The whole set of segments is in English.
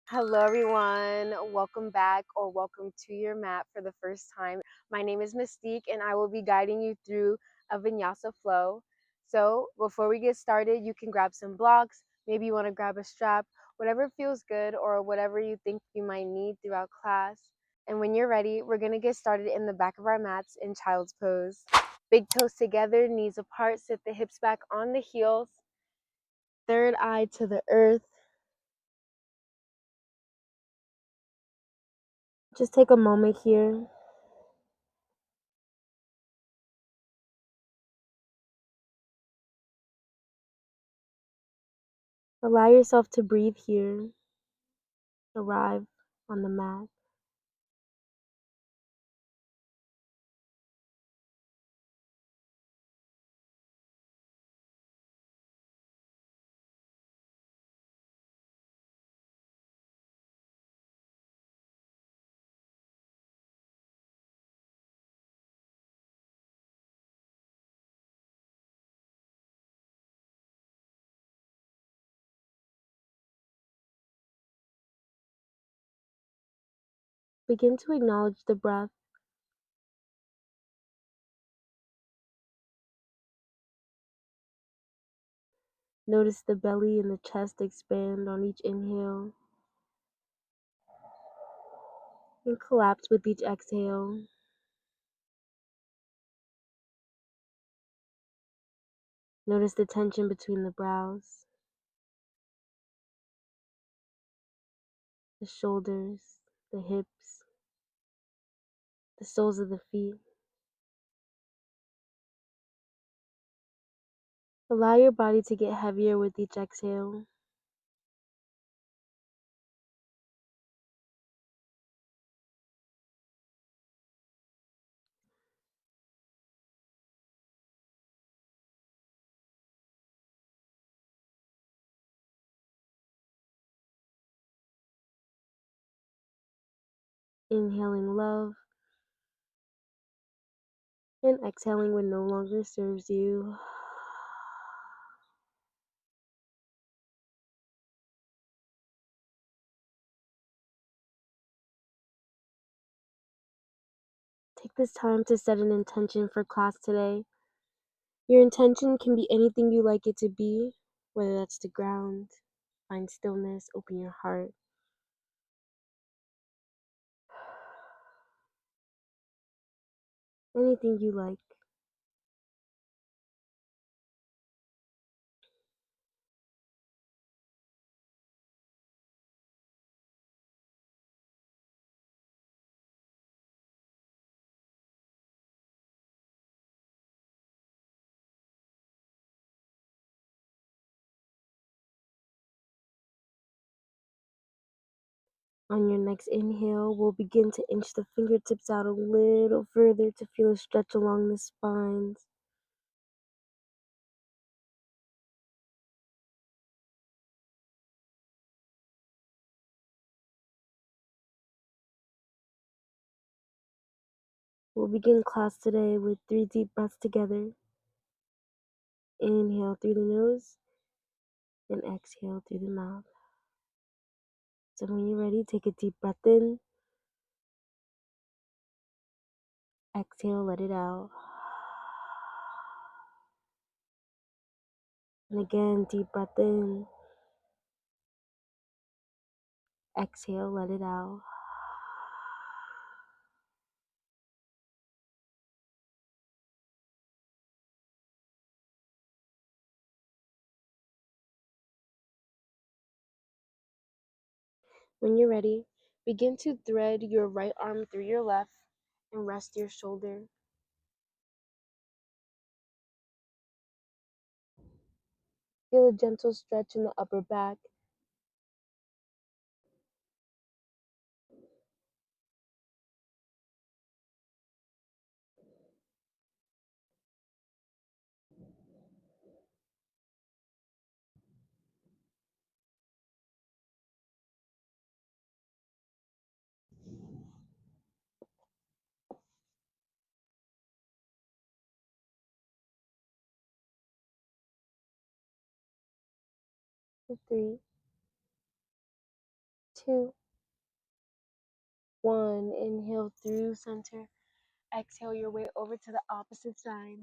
Hello, everyone. Welcome back or welcome to your mat for the first time. My name is Mystique, and I will be guiding you through a Vinyasa flow. So, before we get started, you can grab some blocks. Maybe you want to grab a strap, whatever feels good or whatever you think you might need throughout class. And when you're ready, we're going to get started in the back of our mats in child's pose. Big toes together, knees apart, sit the hips back on the heels, third eye to the earth. Just take a moment here. Allow yourself to breathe here. Arrive on the mat. Begin to acknowledge the breath. Notice the belly and the chest expand on each inhale and collapse with each exhale. Notice the tension between the brows, the shoulders, the hips, the soles of the feet. Allow your body to get heavier with each exhale. Inhaling love and exhaling what no longer serves you. Take this time to set an intention for class today. Your intention can be anything you like it to be, whether that's to ground, find stillness, open your heart. Anything you like. On your next inhale, we'll begin to inch the fingertips out a little further to feel a stretch along the spines. We'll begin class today with 3 deep breaths together. Inhale through the nose and exhale through the mouth. So when you're ready, take a deep breath in. Exhale, let it out. And again, deep breath in. Exhale, let it out. When you're ready, begin to thread your right arm through your left and rest your shoulder. Feel a gentle stretch in the upper back. For 3, 2, 1. Inhale through center. Exhale your way over to the opposite side.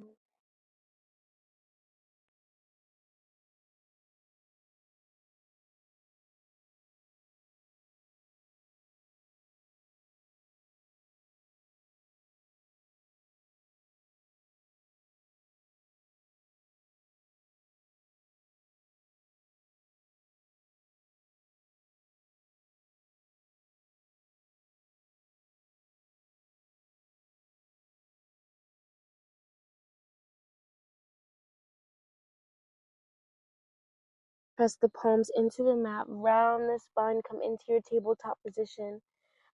Press the palms into the mat, round the spine, come into your tabletop position.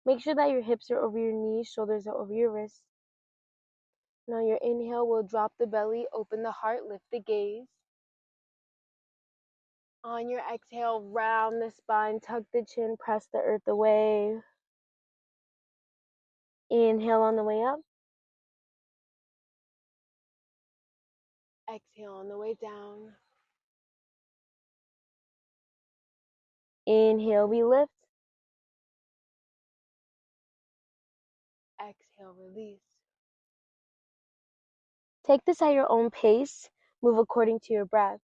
Make sure that your hips are over your knees, shoulders are over your wrists. Now your inhale will drop the belly, open the heart, lift the gaze. On your exhale, round the spine, tuck the chin, press the earth away. Inhale on the way up. Exhale on the way down. Inhale, we lift. Exhale, release. Take this at your own pace. Move according to your breath.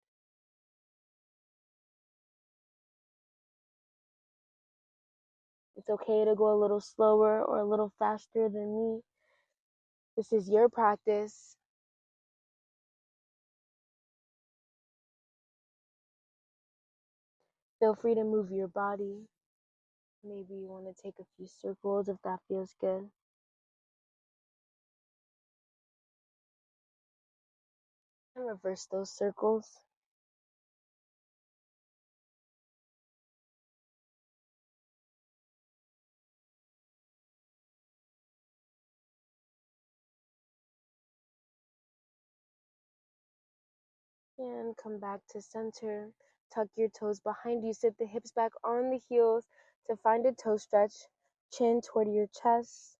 It's okay to go a little slower or a little faster than me. This is your practice. Feel free to move your body. Maybe you want to take a few circles if that feels good. And reverse those circles. And come back to center. Tuck your toes behind you. Sit the hips back on the heels to find a toe stretch. Chin toward your chest.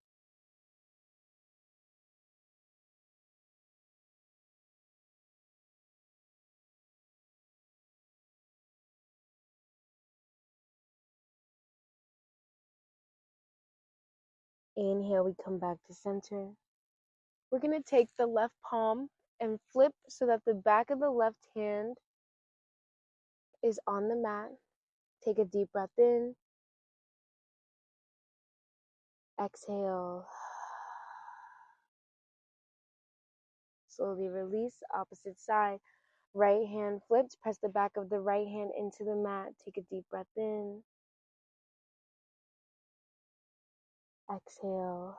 Inhale, we come back to center. We're going to take the left palm and flip so that the back of the left hand is on the mat. Take a deep breath in. Exhale. Slowly release, opposite side. Right hand flipped. Press the back of the right hand into the mat. Take a deep breath in. Exhale.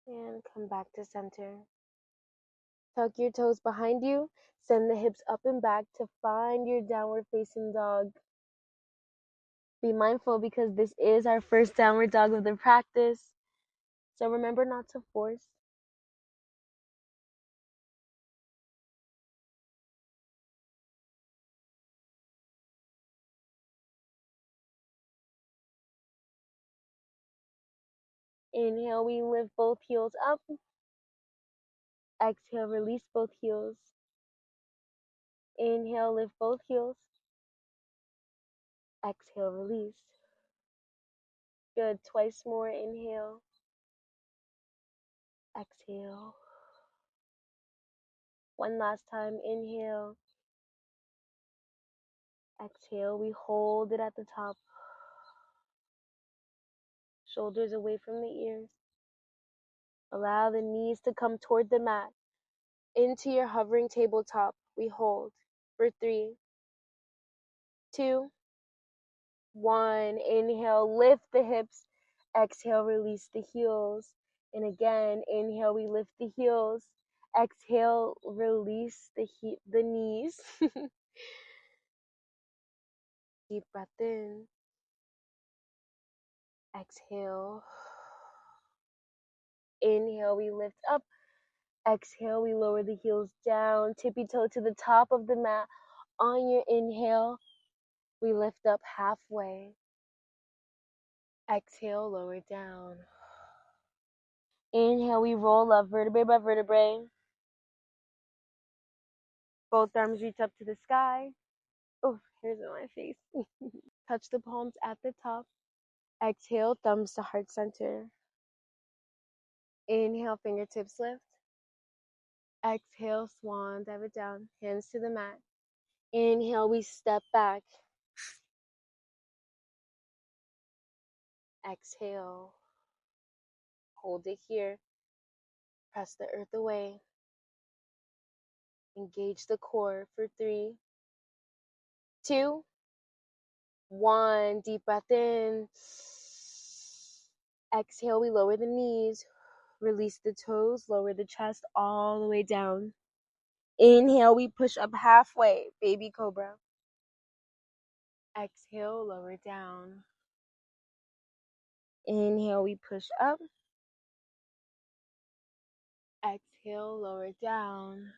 And come back to center. Tuck your toes behind you. Send the hips up and back to find your downward facing dog. Be mindful because this is our first downward dog of the practice. So remember not to force. Inhale, we lift both heels up. Exhale, release both heels. Inhale, lift both heels. Exhale, release. Good. Twice more. Inhale. Exhale. One last time. Inhale. Exhale. We hold it at the top. Shoulders away from the ears. Allow the knees to come toward the mat. Into your hovering tabletop. We hold for 3, 2, 1. Inhale, lift the hips. Exhale, release the heels. And again, inhale, we lift the heels. Exhale, release the knees. Deep breath in. Exhale. Inhale, we lift up. Exhale, we lower the heels down. Tippy toe to the top of the mat. On your inhale, we lift up halfway. Exhale, lower down. Inhale, we roll up vertebrae by vertebrae. Both arms reach up to the sky. Oh, hairs on my face. Touch the palms at the top. Exhale, thumbs to heart center. Inhale, fingertips lift. Exhale, swan, dive it down. Hands to the mat. Inhale, we step back. Exhale. Hold it here. Press the earth away. Engage the core for 3, 2, 1. Deep breath in. Exhale, we lower the knees. Release the toes, lower the chest all the way down. Inhale, we push up halfway, baby cobra. Exhale, lower down. Inhale, we push up. Exhale, lower down.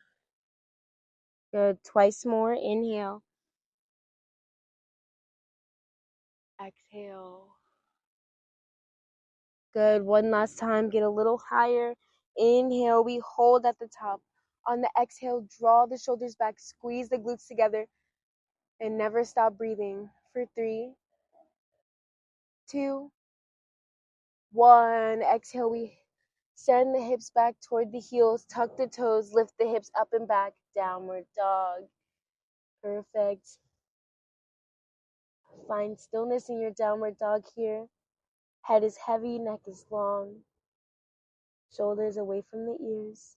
Good. Twice more. Inhale. Exhale. Good. One last time. Get a little higher. Inhale, we hold at the top. On the exhale, draw the shoulders back, squeeze the glutes together, and never stop breathing. For 3, 2, 1. Exhale, we send the hips back toward the heels, tuck the toes, lift the hips up and back, downward dog. Perfect. Find stillness in your downward dog here. Head is heavy, neck is long. Shoulders away from the ears.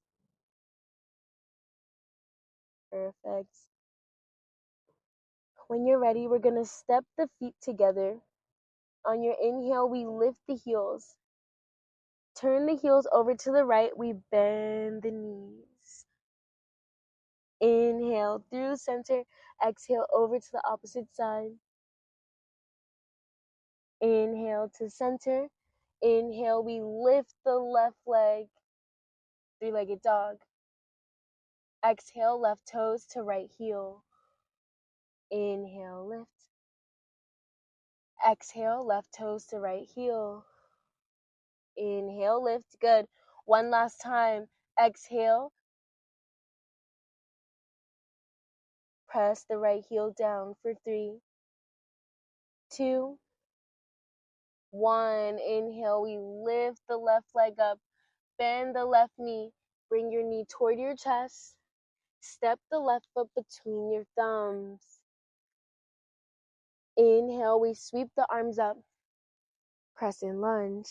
Perfect. When you're ready, we're going to step the feet together. On your inhale, we lift the heels. Turn the heels over to the right. We bend the knees. Inhale through center. Exhale over to the opposite side. Inhale to center. Inhale, we lift the left leg. Three-legged dog. Exhale, left toes to right heel. Inhale, lift. Exhale, left toes to right heel. Inhale, lift. Good. One last time. Exhale. Press the right heel down for 3, 2, 1. Inhale, we lift the left leg up. Bend the left knee. Bring your knee toward your chest. Step the left foot between your thumbs. Inhale, we sweep the arms up. Press in lunge.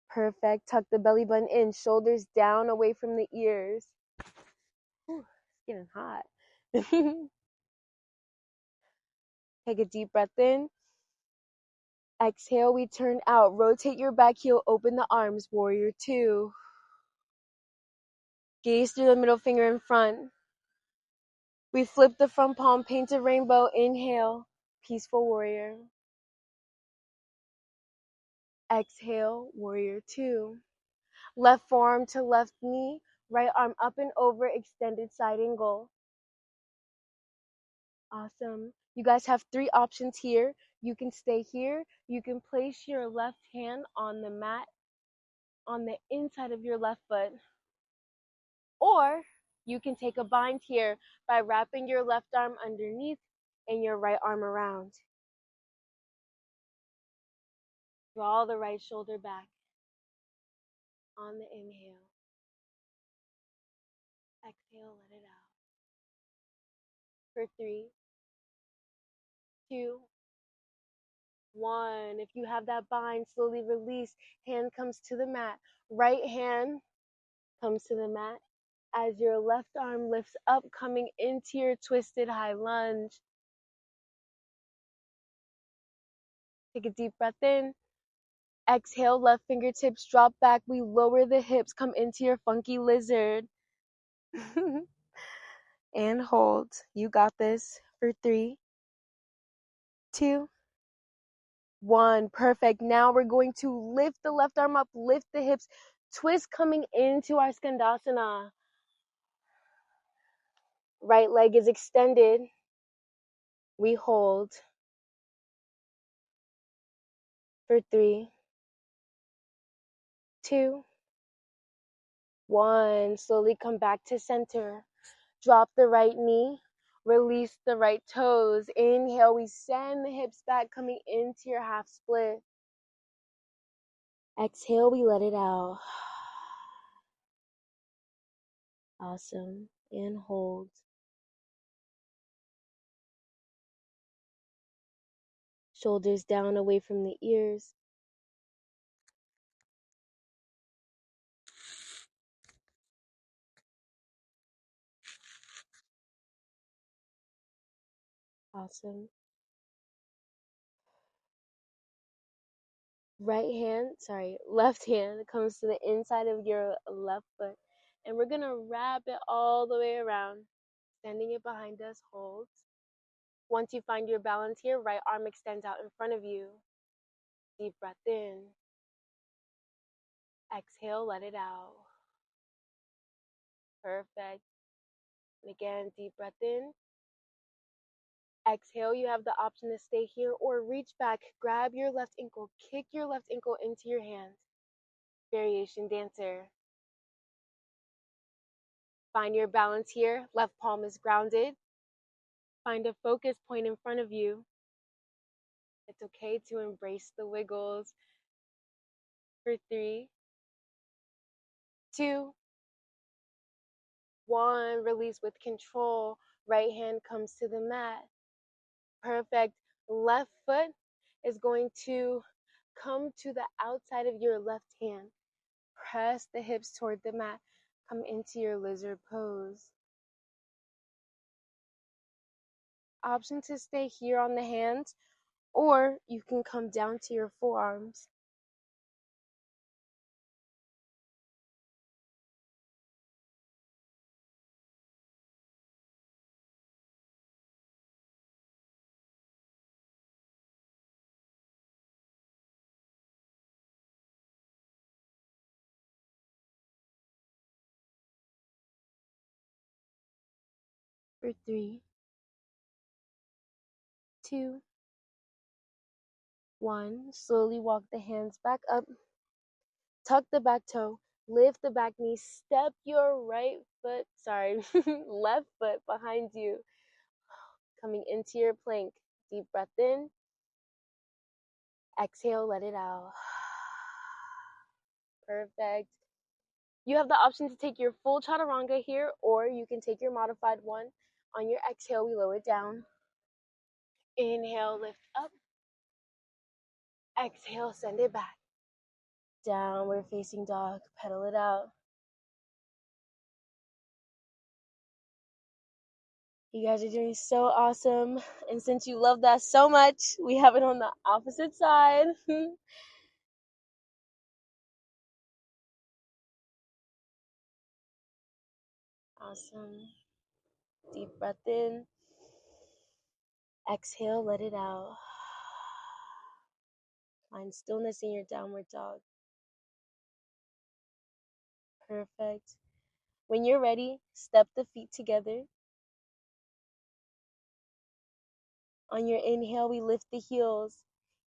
Perfect. Tuck the belly button in. Shoulders down away from the ears. Whew, it's getting hot. Take a deep breath in. Exhale, we turn out. Rotate your back heel. Open the arms. Warrior 2. Gaze through the middle finger in front. We flip the front palm. Paint a rainbow. Inhale. Peaceful warrior. Exhale. Warrior 2. Left forearm to left knee. Right arm up and over. Extended side angle. Awesome. You guys have 3 options here. You can stay here. You can place your left hand on the mat on the inside of your left foot. Or you can take a bind here by wrapping your left arm underneath and your right arm around. Draw the right shoulder back on the inhale. Exhale, let it out. For 3, 2, 1. If you have that bind, slowly release. Hand comes to the mat. Right hand comes to the mat as your left arm lifts up, coming into your twisted high lunge. Take a deep breath in. Exhale, left fingertips drop back. We lower the hips, come into your funky lizard. And hold. You got this. For 3, 2, 1. Perfect. Now we're going to lift the left arm up, lift the hips, twist coming into our skandasana. Right leg is extended. We hold. For 3, 2, 1. Slowly come back to center. Drop the right knee. Release the right toes. Inhale, we send the hips back, coming into your half split. Exhale, we let it out. Awesome. And hold. Shoulders down, away from the ears. Awesome. Left hand comes to the inside of your left foot. And we're going to wrap it all the way around. Extending it behind us, hold. Once you find your balance here, right arm extends out in front of you. Deep breath in. Exhale, let it out. Perfect. And again, deep breath in. Exhale, you have the option to stay here or reach back, grab your left ankle, kick your left ankle into your hand. Variation dancer. Find your balance here. Left palm is grounded. Find a focus point in front of you. It's okay to embrace the wiggles. For 3, 2, 1. Release with control. Right hand comes to the mat. Perfect. Left foot is going to come to the outside of your left hand. Press the hips toward the mat. Come into your lizard pose. Option to stay here on the hands, or you can come down to your forearms. For 3, 2, 1. Slowly walk the hands back up. Tuck the back toe. Lift the back knee. Step your left foot behind you. Coming into your plank. Deep breath in. Exhale, let it out. Perfect. You have the option to take your full chaturanga here, or you can take your modified one. On your exhale, we lower down. Inhale, lift up. Exhale, send it back. Downward facing dog. Pedal it out. You guys are doing so awesome. And since you love that so much, we have it on the opposite side. Awesome. Deep breath in. Exhale, let it out. Find stillness in your downward dog. Perfect. When you're ready, step the feet together. On your inhale, we lift the heels.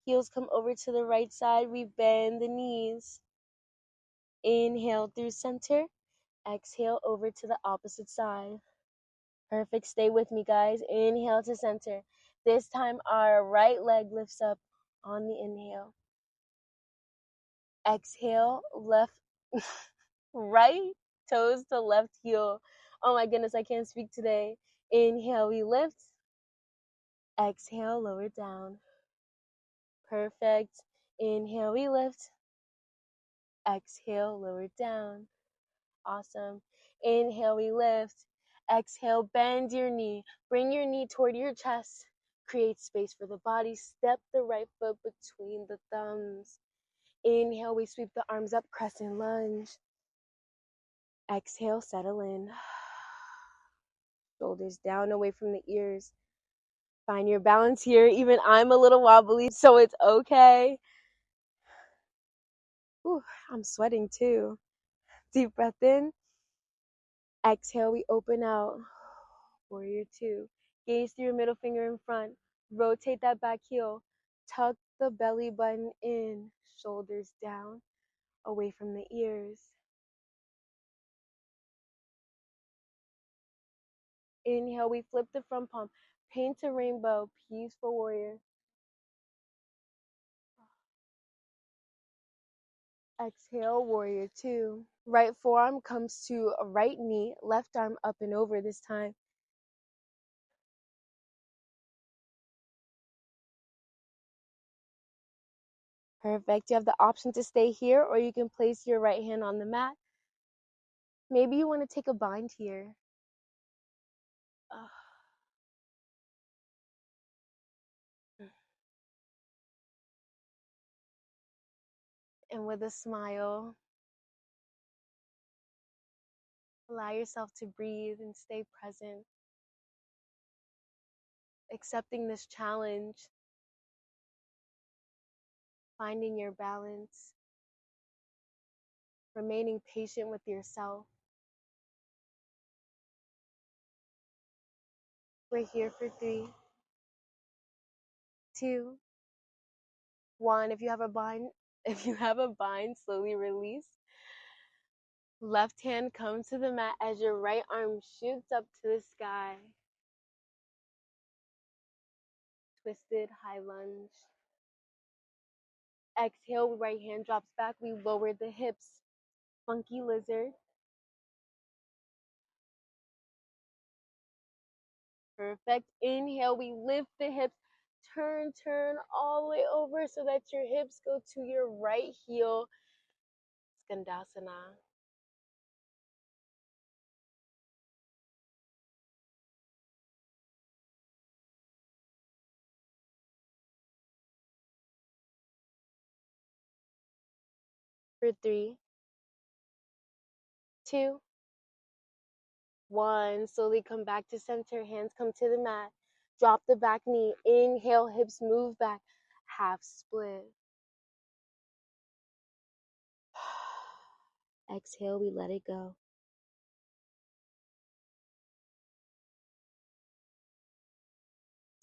Heels come over to the right side. We bend the knees. Inhale through center. Exhale over to the opposite side. Perfect. Stay with me, guys. Inhale to center. This time, our right leg lifts up on the inhale. Exhale, left, right toes to left heel. Oh my goodness, I can't speak today. Inhale, we lift. Exhale, lower down. Perfect. Inhale, we lift. Exhale, lower down. Awesome. Inhale, we lift. Exhale, bend your knee. Bring your knee toward your chest. Create space for the body. Step the right foot between the thumbs. Inhale, we sweep the arms up, crescent lunge. Exhale, settle in. Shoulders down, away from the ears. Find your balance here. Even I'm a little wobbly, so it's okay. Ooh, I'm sweating too. Deep breath in. Exhale, we open out. Warrior 2. Gaze through your middle finger in front. Rotate that back heel. Tuck the belly button in. Shoulders down, away from the ears. Inhale, we flip the front palm. Paint a rainbow, peaceful warrior. Exhale, warrior two. Right forearm comes to a right knee, left arm up and over this time. Perfect. You have the option to stay here, or you can place your right hand on the mat. Maybe you want to take a bind here. And with a smile, allow yourself to breathe and stay present, accepting this challenge, finding your balance, remaining patient with yourself. We're here for 3, 2, 1. If you have a bind, slowly release. Left hand comes to the mat as your right arm shoots up to the sky. Twisted high lunge. Exhale, right hand drops back. We lower the hips. Funky lizard. Perfect. Inhale, we lift the hips. Turn all the way over so that your hips go to your right heel. Skandasana. For 3, 2, 1. Slowly come back to center. Hands come to the mat. Drop the back knee. Inhale, hips move back. Half split. Exhale, we let it go.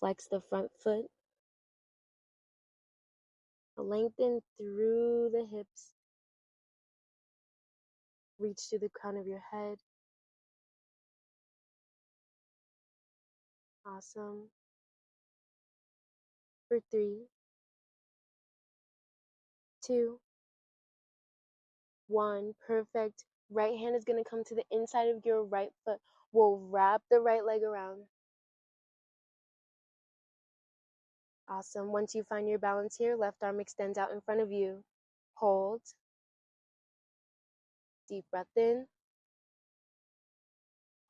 Flex the front foot. Lengthen through the hips. Reach to the crown of your head. Awesome. For 3, 2, 1. Perfect. Right hand is going to come to the inside of your right foot. We'll wrap the right leg around. Awesome. Once you find your balance here, left arm extends out in front of you. Hold. Deep breath in.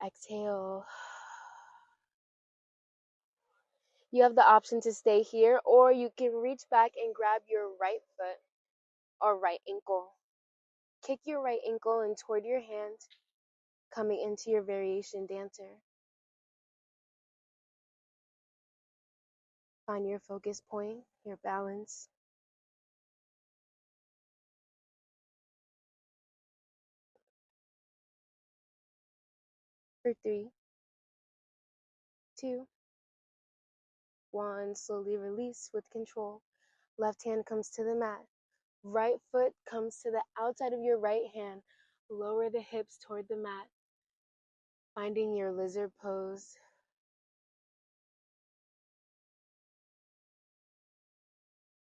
Exhale. You have the option to stay here, or you can reach back and grab your right foot or right ankle. Kick your right ankle in toward your hand, coming into your variation dancer. Find your focus point, your balance. For 3, 2, 1. Slowly release with control. Left hand comes to the mat. Right foot comes to the outside of your right hand. Lower the hips toward the mat. Finding your lizard pose.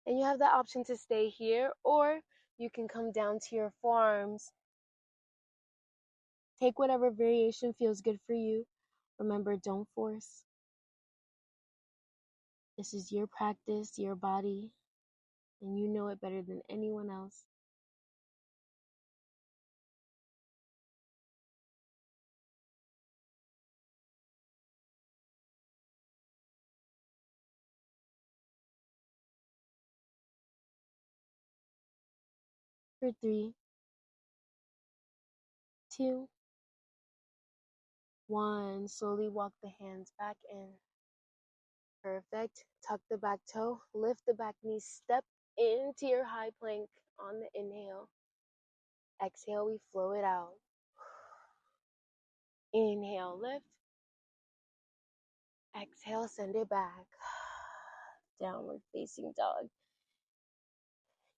And you have the option to stay here, or you can come down to your forearms. Take whatever variation feels good for you. Remember, don't force. This is your practice, your body, and you know it better than anyone else. For 3, 2, 1. Slowly walk the hands back in. Perfect. Tuck the back toe, lift the back knee, step into your high plank on the inhale. Exhale, we flow it out. Inhale, lift. Exhale, send it back. Downward facing dog.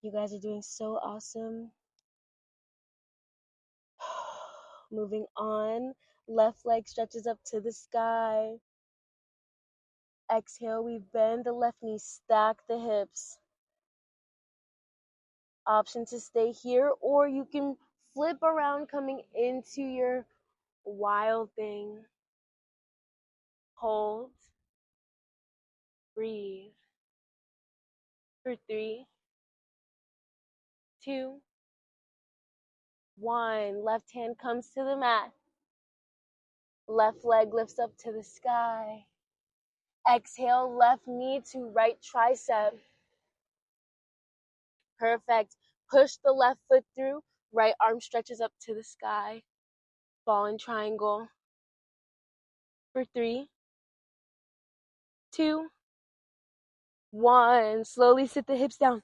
You guys are doing so awesome. Moving on, left leg stretches up to the sky. Exhale, we bend the left knee, stack the hips. Option to stay here, or you can flip around coming into your wild thing. Hold. Breathe. For 3, 2, 1. Left hand comes to the mat. Left leg lifts up to the sky. Exhale, left knee to right tricep. Perfect. Push the left foot through. Right arm stretches up to the sky. Ball and triangle. For 3, 2, 1. Slowly sit the hips down.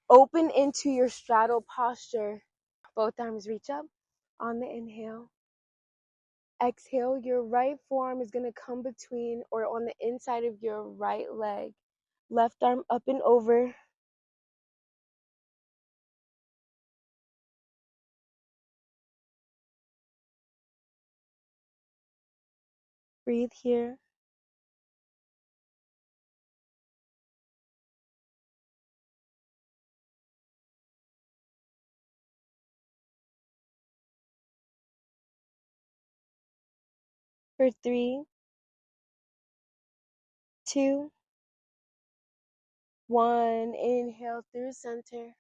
Open into your straddle posture. Both arms reach up on the inhale. Exhale, your right forearm is going to come between or on the inside of your right leg. Left arm up and over. Breathe here. For 3, 2, 1. Inhale through center.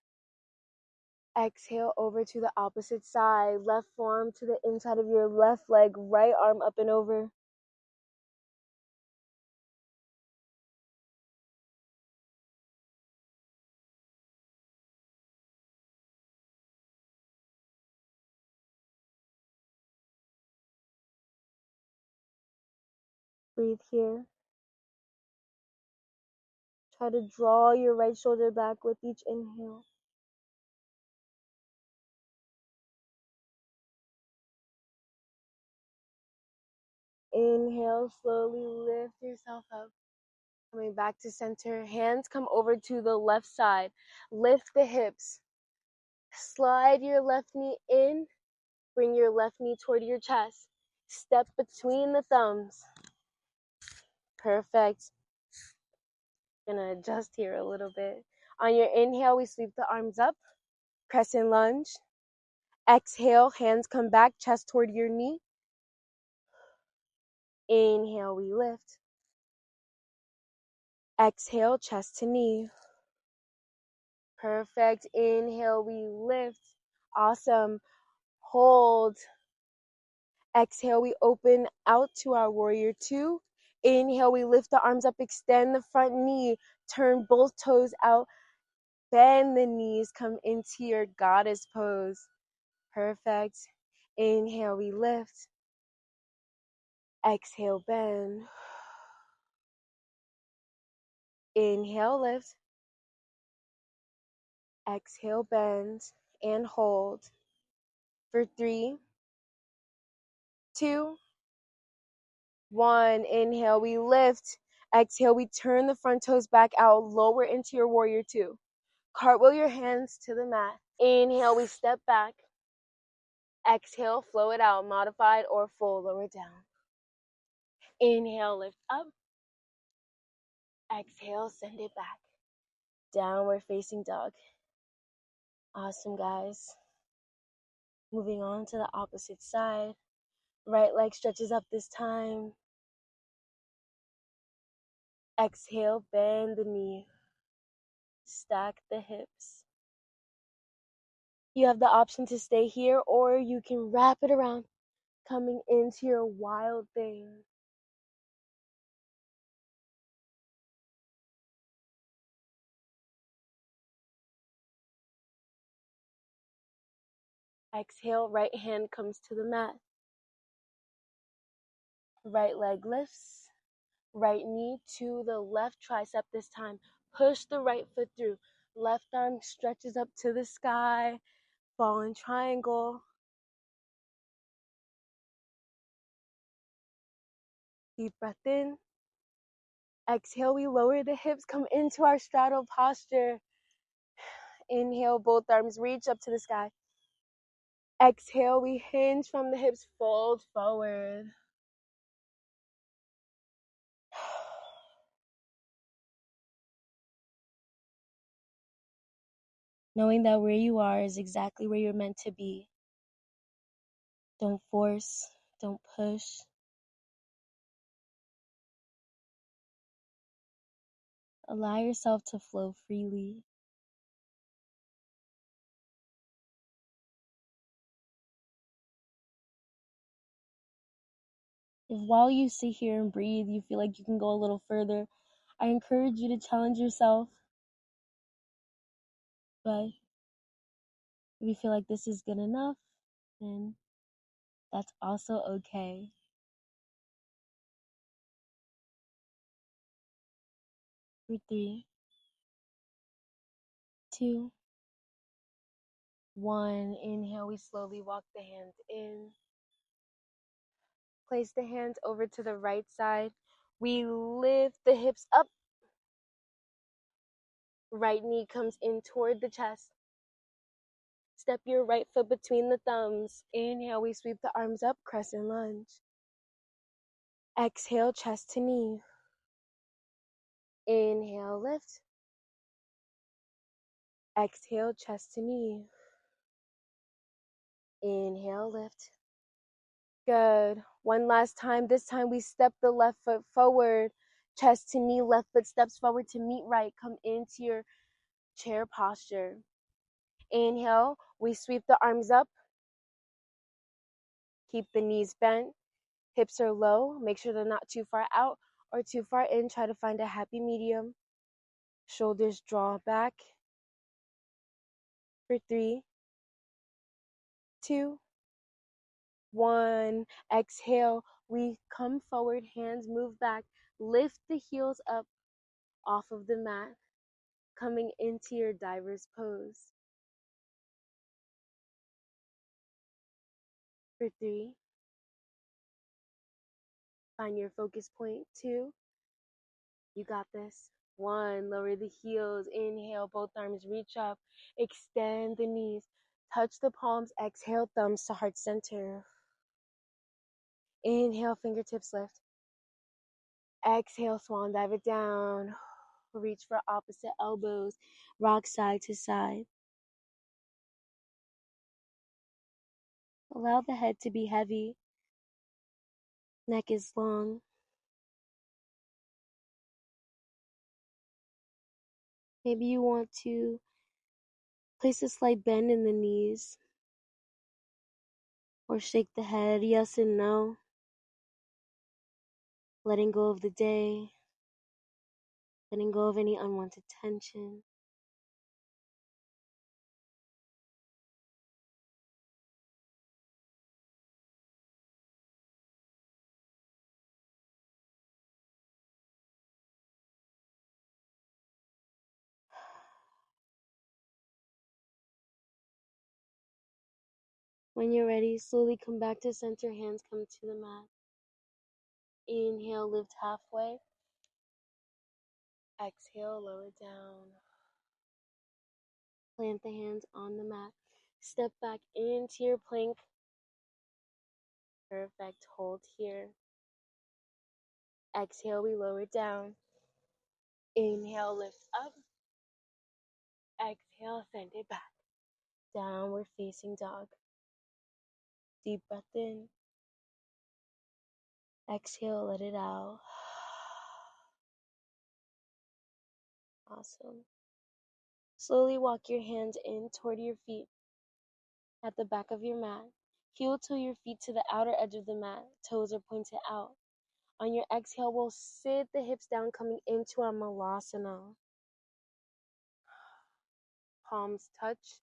Exhale over to the opposite side. Left forearm to the inside of your left leg. Right arm up and over. Breathe here. Try to draw your right shoulder back with each inhale. Inhale, slowly lift yourself up. Coming back to center. Hands come over to the left side. Lift the hips. Slide your left knee in. Bring your left knee toward your chest. Step between the thumbs. Perfect. Gonna adjust here a little bit. On your inhale, we sweep the arms up. Crescent lunge. Exhale, hands come back, chest toward your knee. Inhale, we lift. Exhale, chest to knee. Perfect. Inhale, we lift. Awesome. Hold. Exhale, we open out to our warrior 2. Inhale, we lift the arms up, extend the front knee, turn both toes out, bend the knees, come into your goddess pose. Perfect. Inhale, we lift. Exhale, bend. Inhale, lift. Exhale, bend and hold. For 3, 2, 1. Inhale, we lift. Exhale, we turn the front toes back out, lower into your warrior 2. Cartwheel your hands to the mat. Inhale, we step back. Exhale, flow it out, modified or full, lower down. Inhale, lift up. Exhale, send it back. Downward facing dog. Awesome, guys. Moving on to the opposite side. Right leg stretches up this time. Exhale, bend the knee. Stack the hips. You have the option to stay here, or you can wrap it around, coming into your wild thing. Exhale, right hand comes to the mat. Right leg lifts. Right knee to the left tricep this time. Push the right foot through. Left arm stretches up to the sky. Ball and triangle. Deep breath in. Exhale, we lower the hips, come into our straddle posture. Inhale, both arms reach up to the sky. Exhale, we hinge from the hips, fold forward. Knowing that where you are is exactly where you're meant to be. Don't force, don't push. Allow yourself to flow freely. If while you sit here and breathe, you feel like you can go a little further, I encourage you to challenge yourself. But if you feel like this is good enough, then that's also okay. For 3, 2, 1. Inhale, we slowly walk the hands in. Place the hands over to the right side. We lift the hips up. Right knee comes in toward the chest. Step your right foot between the thumbs. Inhale, we sweep the arms up, crescent lunge. Exhale, chest to knee. Inhale, lift. Exhale, chest to knee. Inhale, lift. Good. One last time. This time we step the left foot forward, chest to knee, left foot steps forward to meet right. Come into your chair posture. Inhale, we sweep the arms up. Keep the knees bent. Hips are low. Make sure they're not too far out or too far in. Try to find a happy medium. Shoulders draw back. For 3, 2, 1. Exhale. We come forward. Hands move back. Lift the heels up off of the mat. Coming into your diver's pose. For 3. Find your focus point. 2. You got this. 1. Lower the heels. Inhale. Both arms reach up. Extend the knees. Touch the palms. Exhale. Thumbs to heart center. Inhale. Fingertips lift. Exhale. Swan dive it down. Reach for opposite elbows. Rock side to side. Allow the head to be heavy. Neck is long. Maybe you want to place a slight bend in the knees. Or shake the head, yes and no. Letting go of the day. Letting go of any unwanted tension. When you're ready, slowly come back to center. Hands come to the mat. Inhale, lift halfway. Exhale, lower down. Plant the hands on the mat. Step back into your plank. Perfect. Hold here. Exhale, we lower down. Inhale, lift up. Exhale, send it back. Downward facing dog. Deep breath in. Exhale, let it out. Awesome. Slowly walk your hands in toward your feet at the back of your mat. Heel toe your feet to the outer edge of the mat. Toes are pointed out. On your exhale, we'll sit the hips down, coming into our malasana. Palms touch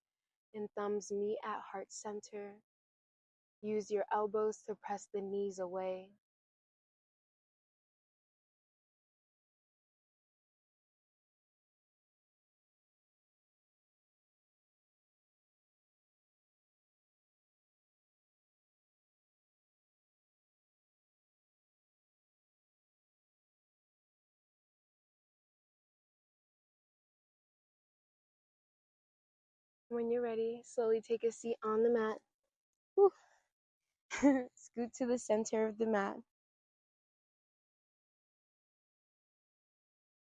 and thumbs meet at heart center. Use your elbows to press the knees away. When you're ready, slowly take a seat on the mat. Whew. Scoot to the center of the mat.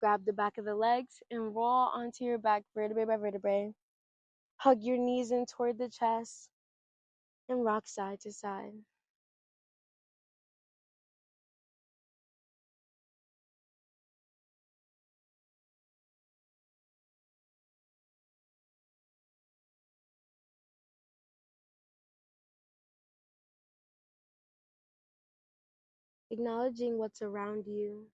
Grab the back of the legs and roll onto your back vertebrae by vertebrae. Hug your knees in toward the chest and rock side to side. Acknowledging what's around you.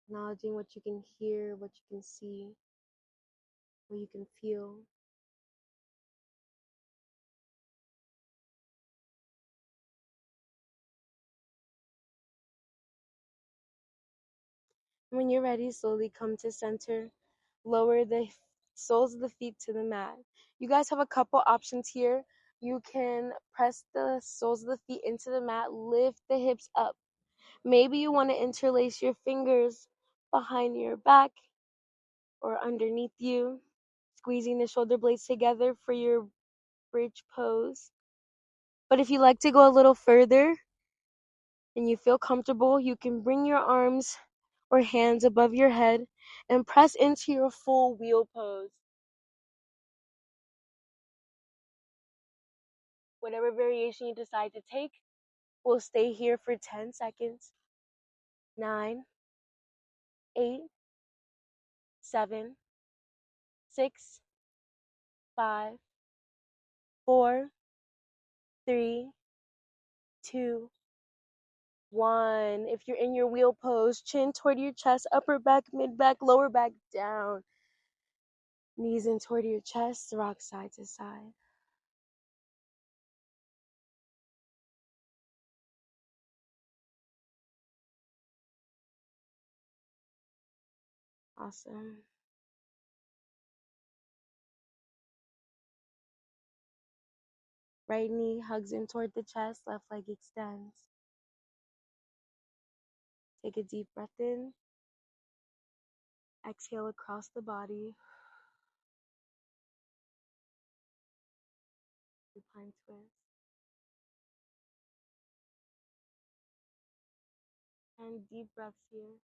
Acknowledging what you can hear, what you can see, what you can feel. When you're ready, slowly come to center. Lower the soles of the feet to the mat. You guys have a couple options here. You can press the soles of the feet into the mat, lift the hips up. Maybe you want to interlace your fingers behind your back or underneath you, squeezing the shoulder blades together for your bridge pose. But if you like to go a little further and you feel comfortable, you can bring your arms or hands above your head and press into your full wheel pose. Whatever variation you decide to take, we'll stay here for 10 seconds. 9, 8, 7, 6, 5, 4, 3, 2, 1. If you're in your wheel pose, chin toward your chest, upper back, mid back, lower back down. Knees in toward your chest, rock side to side. Awesome. Right knee hugs in toward the chest, left leg extends. Take a deep breath in. Exhale across the body. Supine twist. And deep breaths here.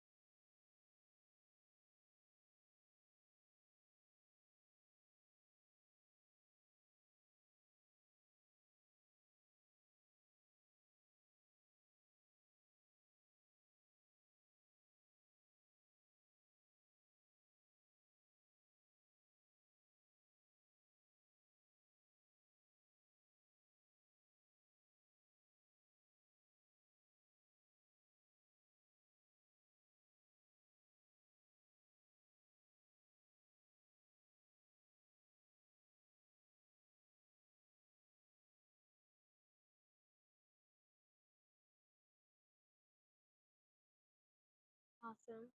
Awesome.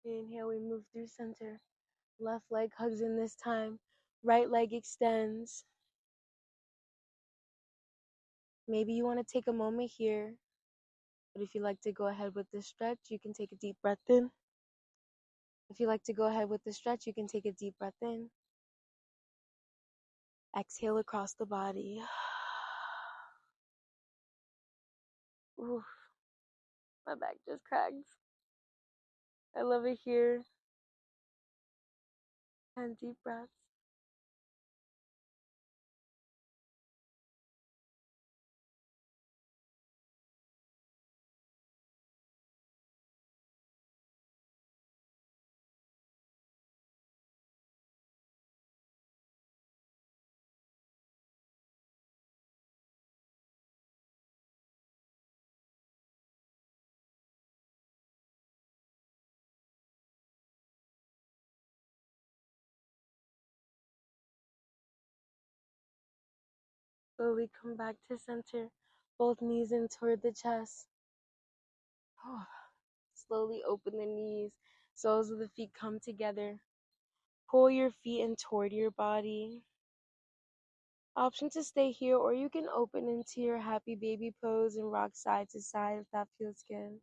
Inhale, we move through center. Left leg hugs in this time. Right leg extends. Maybe you want to take a moment here, but if you like to go ahead with the stretch, you can take a deep breath in. If you like to go ahead with the stretch, you can take a deep breath in. Exhale across the body. Ooh, my back just cracks. I love it here. And deep breaths. Slowly come back to center. Both knees in toward the chest. Oh, slowly open the knees. Soles of the feet come together. Pull your feet in toward your body. Option to stay here, or you can open into your happy baby pose and rock side to side if that feels good.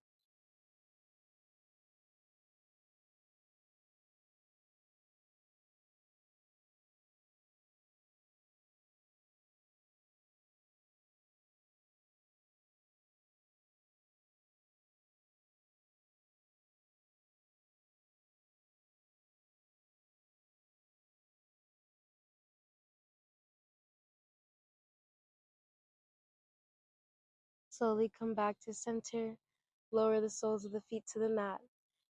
Slowly come back to center. Lower the soles of the feet to the mat.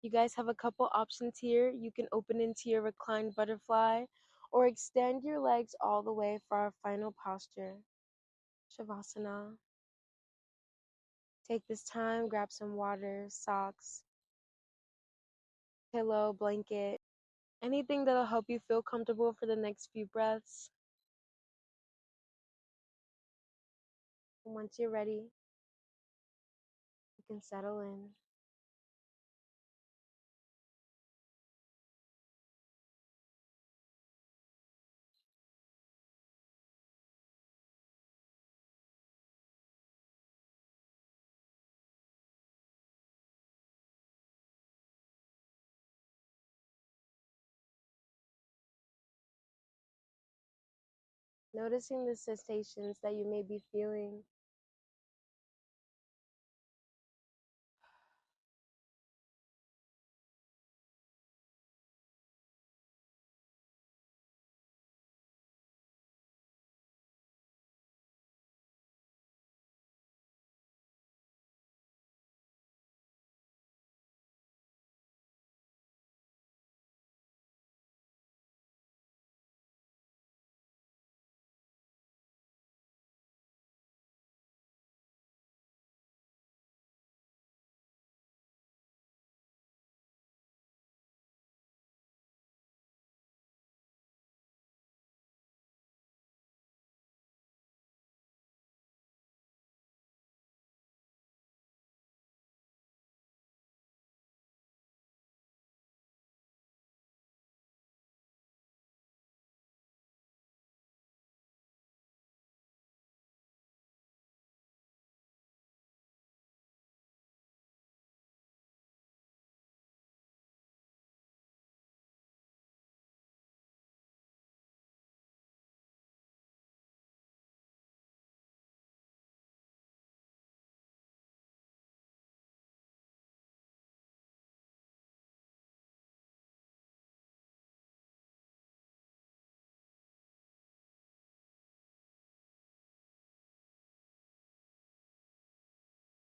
You guys have a couple options here. You can open into your reclined butterfly or extend your legs all the way for our final posture, Shavasana. Take this time, grab some water, socks, pillow, blanket, anything that'll help you feel comfortable for the next few breaths. And once you're ready, you can settle in. Noticing the sensations that you may be feeling.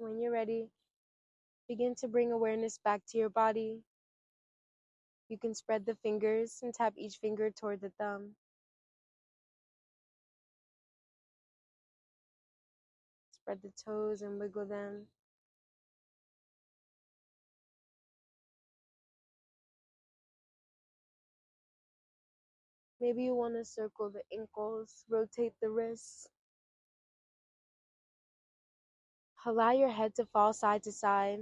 When you're ready, begin to bring awareness back to your body. You can spread the fingers and tap each finger toward the thumb. Spread the toes and wiggle them. Maybe you want to circle the ankles, rotate the wrists. Allow your head to fall side to side.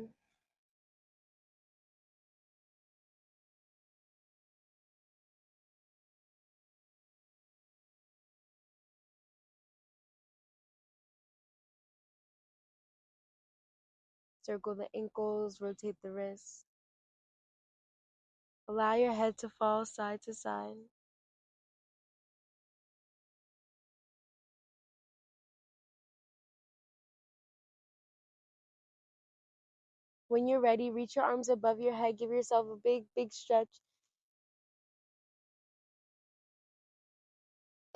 Circle the ankles, rotate the wrists. Allow your head to fall side to side. When you're ready, reach your arms above your head. Give yourself a big, big stretch.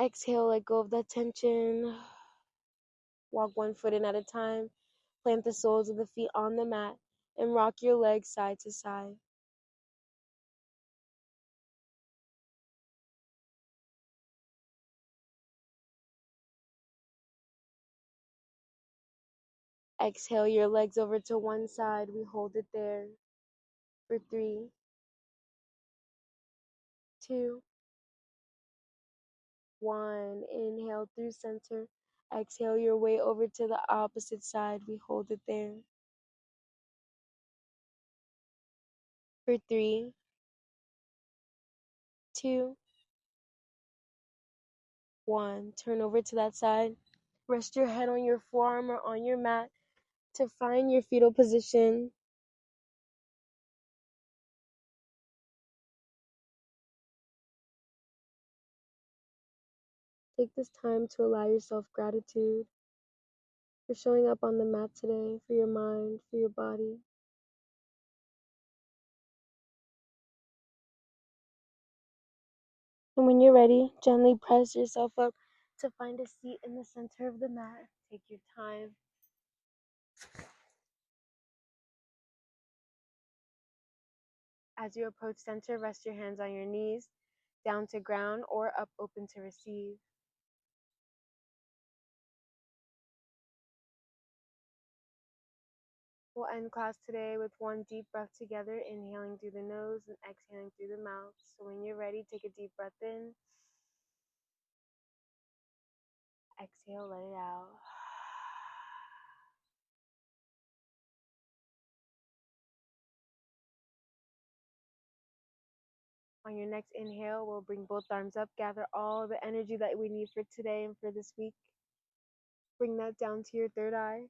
Exhale, let go of that tension. Walk one foot in at a time. Plant the soles of the feet on the mat and rock your legs side to side. Exhale your legs over to one side. We hold it there for 3, 2, 1. Inhale through center. Exhale your way over to the opposite side. We hold it there for 3, 2, 1. Turn over to that side. Rest your head on your forearm or on your mat to find your fetal position. Take this time to allow yourself gratitude for showing up on the mat today, for your mind, for your body. And when you're ready, gently press yourself up to find a seat in the center of the mat. Take your time. As you approach center, rest your hands on your knees, down to ground or up open to receive. We'll end class today with one deep breath together, inhaling through the nose and exhaling through the mouth. So when you're ready, take a deep breath in. Exhale, let it out. On your next inhale, we'll bring both arms up, gather all the energy that we need for today and for this week. Bring that down to your third eye,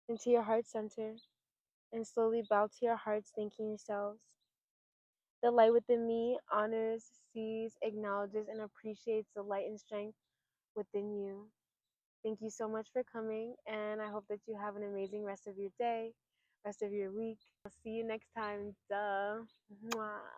into your heart center, and slowly bow to your hearts, thanking yourselves. The light within me honors, sees, acknowledges, and appreciates the light and strength within you. Thank you so much for coming, and I hope that you have an amazing rest of your day, rest of your week. I'll see you next time. Duh. Mwah.